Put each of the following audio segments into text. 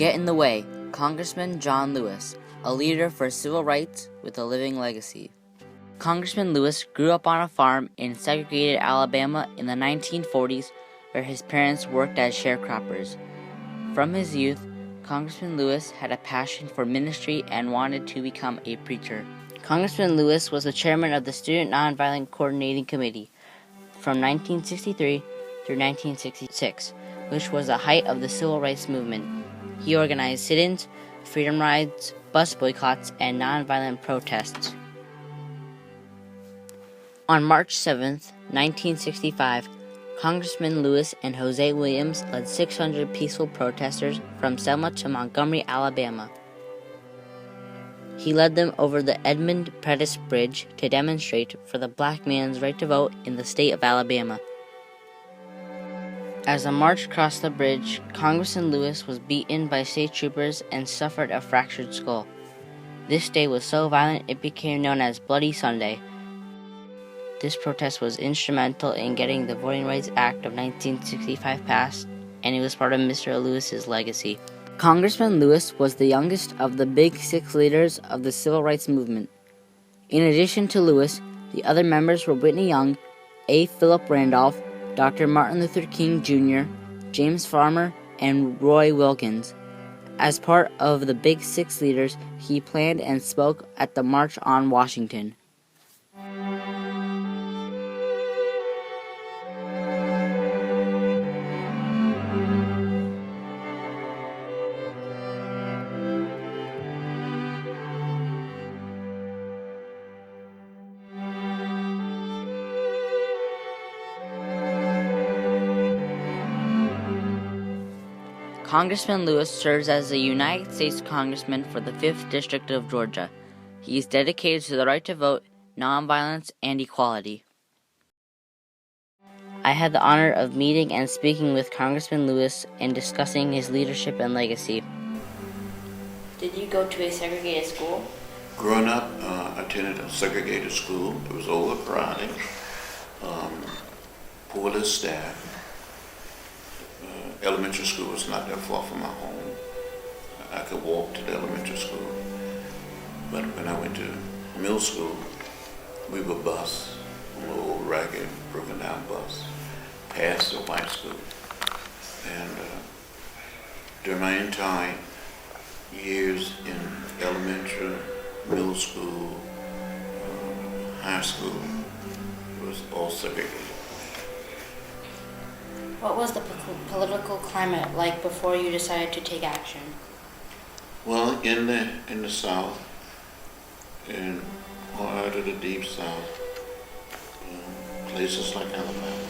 Get in the Way, Congressman John Lewis, a leader for civil rights with a living legacy. Congressman Lewis grew up on a farm in segregated Alabama in the 1940s, where his parents worked as sharecroppers. From his youth, Congressman Lewis had a passion for ministry and wanted to become a preacher. Congressman Lewis was the chairman of the Student Nonviolent Coordinating Committee from 1963 through 1966, which was the height of the civil rights movement. He organized sit-ins, freedom rides, bus boycotts, and nonviolent protests. On March 7, 1965, Congressman Lewis and Jose Williams led 600 peaceful protesters from Selma to Montgomery, Alabama. He led them over the Edmund Pettus Bridge to demonstrate for the black man's right to vote in the state of Alabama. As the march crossed the bridge, Congressman Lewis was beaten by state troopers and suffered a fractured skull. This day was so violent it became known as Bloody Sunday. This protest was instrumental in getting the Voting Rights Act of 1965 passed, and it was part of Mr. Lewis's legacy. Congressman Lewis was the youngest of the Big Six leaders of the civil rights movement. In addition to Lewis, the other members were Whitney Young, A. Philip Randolph, Dr. Martin Luther King Jr., James Farmer, and Roy Wilkins. As part of the Big Six leaders, he planned and spoke at the March on Washington. Congressman Lewis serves as a United States Congressman for the 5th District of Georgia. He is dedicated to the right to vote, nonviolence, and equality. I had the honor of meeting and speaking with Congressman Lewis and discussing his leadership and legacy. Did you go to a segregated school? Growing up, I attended a segregated school. It was overcrowded, poorly staffed. Elementary school was not that far from my home. I could walk to the elementary school. But when I went to middle school, we were bused on an old ragged, broken down bus past the white school. And during my entire years in elementary, middle school, high school, it was all segregated. What was the political climate like before you decided to take action? Well, in the South, and out of the deep South, places like Alabama,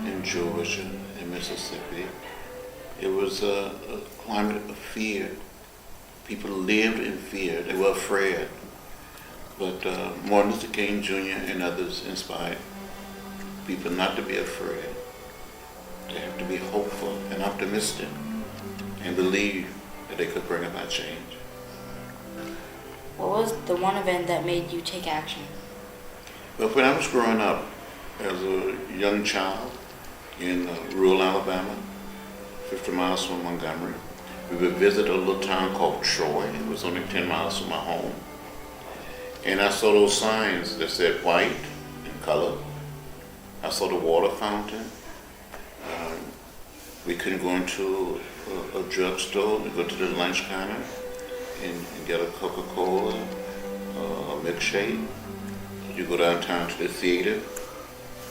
in Georgia, in Mississippi, it was a climate of fear. People lived in fear. They were afraid. But Martin Luther King Jr. and others inspired people not to be afraid. They have to be hopeful and optimistic and believe that they could bring about change. What was the one event that made you take action? Well, when I was growing up as a young child in rural Alabama, 50 miles from Montgomery, we would visit a little town called Troy. It was only 10 miles from my home. And I saw those signs that said white in color. I saw the water fountain. We couldn't go into a drugstore. We go to the lunch counter and get a Coca-Cola, a milkshake. You go downtown to the theater.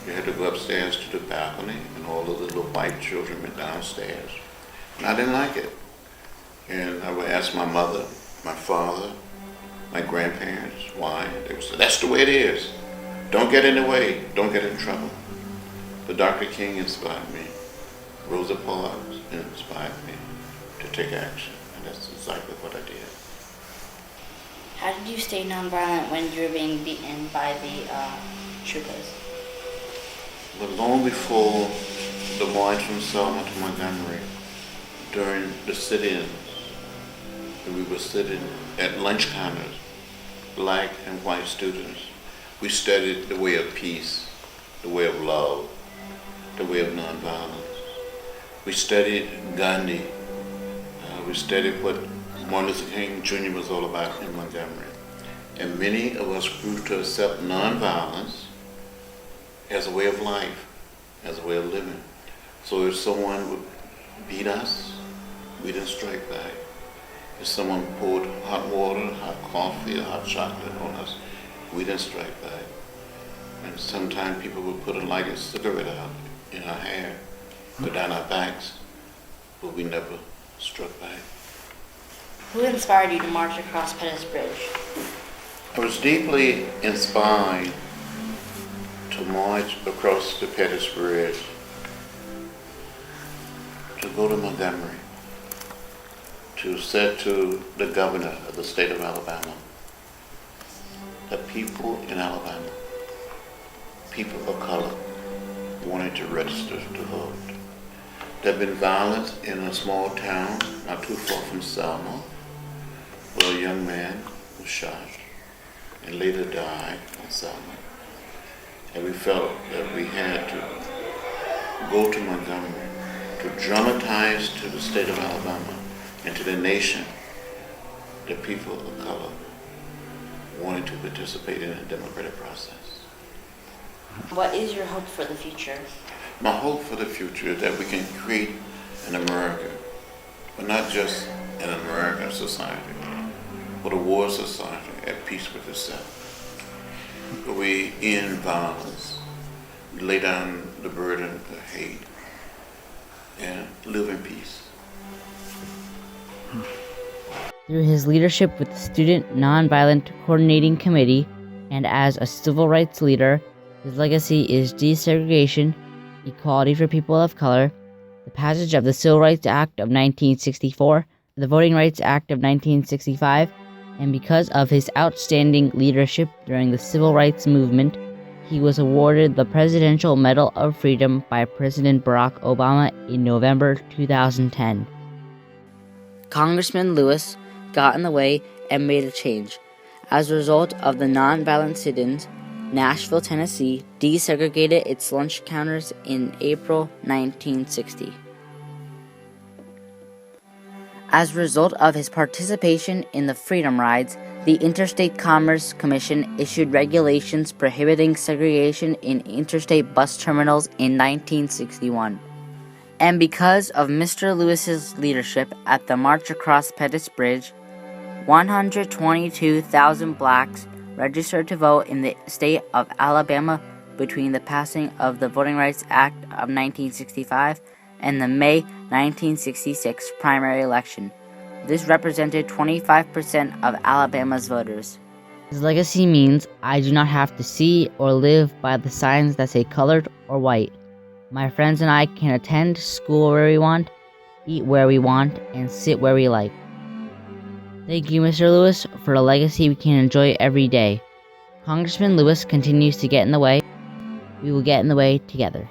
You had to go upstairs to the balcony, and all of the little white children went downstairs. And I didn't like it. And I would ask my mother, my father, my grandparents why. They would say, "That's the way it is. Don't get in the way. Don't get in trouble." But Dr. King inspired me. Rosa Parks inspired me to take action, and that's exactly what I did. How did you stay nonviolent when you were being beaten by the troopers? But long before the march from Selma to Montgomery, during the sit-ins, we were sitting at lunch counters, black and white students. We studied the way of peace, the way of love, the way of nonviolence. We studied Gandhi. We studied what Martin Luther King Jr. was all about in Montgomery. And many of us grew to accept nonviolence as a way of life, as a way of living. So if someone would beat us, we didn't strike back. If someone poured hot water, hot coffee, or hot chocolate on us, we didn't strike back. And sometimes people would put a lighted cigarette out in our hair, go down our backs, but we never struck back. Who inspired you to march across Pettus Bridge? I was deeply inspired to march across the Pettus Bridge, to go to Montgomery, to say to the governor of the state of Alabama, the people in Alabama, people of color, wanted to register to vote. There had been violence in a small town not too far from Selma, where a young man was shot and later died in Selma. And we felt that we had to go to Montgomery to dramatize to the state of Alabama and to the nation that people of color wanted to participate in the democratic process. What is your hope for the future? My hope for the future is that we can create an America, but not just an American society, but a world society at peace with itself. Where we end violence, we lay down the burden of hate, and live in peace. Through his leadership with the Student Nonviolent Coordinating Committee and as a civil rights leader, his legacy is desegregation, equality for people of color, the passage of the Civil Rights Act of 1964, the Voting Rights Act of 1965, and because of his outstanding leadership during the Civil Rights Movement, he was awarded the Presidential Medal of Freedom by President Barack Obama in November 2010. Congressman Lewis got in the way and made a change. As a result of the nonviolent sit-ins, Nashville, Tennessee desegregated its lunch counters in April 1960. As a result of his participation in the Freedom Rides, the Interstate Commerce Commission issued regulations prohibiting segregation in interstate bus terminals in 1961. And because of Mr. Lewis's leadership at the March Across Pettus Bridge, 122,000 blacks registered to vote in the state of Alabama between the passing of the Voting Rights Act of 1965 and the May 1966 primary election. This represented 25% of Alabama's voters. His legacy means I do not have to see or live by the signs that say colored or white. My friends and I can attend school where we want, eat where we want, and sit where we like. Thank you, Mr. Lewis, for the legacy we can enjoy every day. Congressman Lewis continues to get in the way. We will get in the way together.